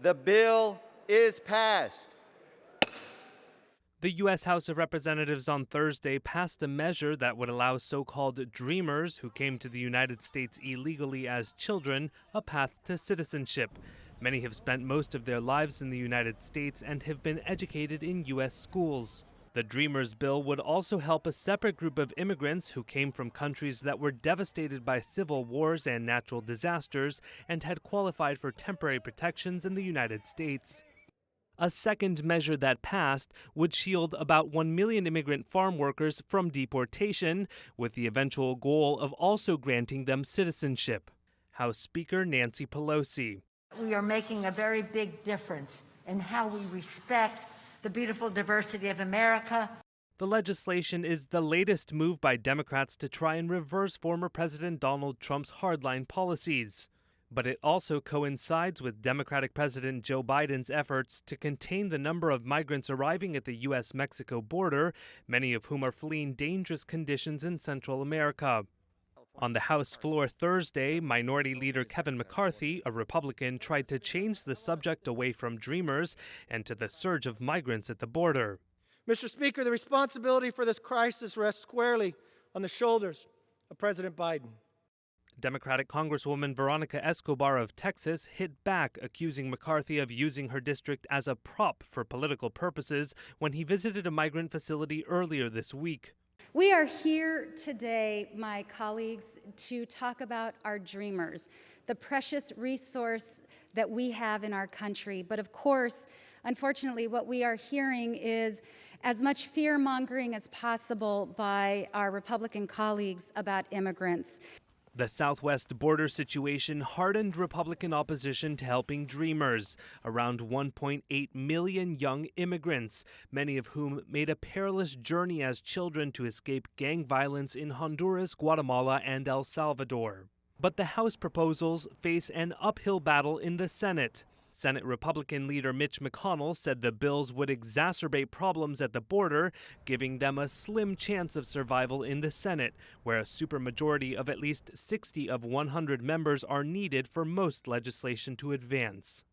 The bill is passed. The U.S. House of Representatives on Thursday passed a measure that would allow so-called dreamers who came to the United States illegally as children a path to citizenship. Many have spent most of their lives in the United States and have been educated in U.S. schools. The Dreamers bill would also help a separate group of immigrants who came from countries that were devastated by civil wars and natural disasters and had qualified for temporary protections in the United States. A second measure that passed would shield about 1 million immigrant farm workers from deportation, with the eventual goal of also granting them citizenship. House Speaker Nancy Pelosi. We are making a very big difference in how we respect the beautiful diversity of America. The legislation is the latest move by Democrats to try and reverse former President Donald Trump's hardline policies. But it also coincides with Democratic President Joe Biden's efforts to contain the number of migrants arriving at the U.S.-Mexico border, many of whom are fleeing dangerous conditions in Central America. On the House floor Thursday, Minority Leader Kevin McCarthy, a Republican, tried to change the subject away from dreamers and to the surge of migrants at the border. Mr. Speaker, the responsibility for this crisis rests squarely on the shoulders of President Biden. Democratic Congresswoman Veronica Escobar of Texas hit back, accusing McCarthy of using her district as a prop for political purposes when he visited a migrant facility earlier this week. We are here today, my colleagues, to talk about our dreamers, the precious resource that we have in our country. But of course, unfortunately, what we are hearing is as much fear-mongering as possible by our Republican colleagues about immigrants. The southwest border situation hardened Republican opposition to helping dreamers, around 1.8 million young immigrants, many of whom made a perilous journey as children to escape gang violence in Honduras, Guatemala, and El Salvador. But the House proposals face an uphill battle in the Senate. Senate Republican leader Mitch McConnell said the bills would exacerbate problems at the border, giving them a slim chance of survival in the Senate, where a supermajority of at least 60 of 100 members are needed for most legislation to advance.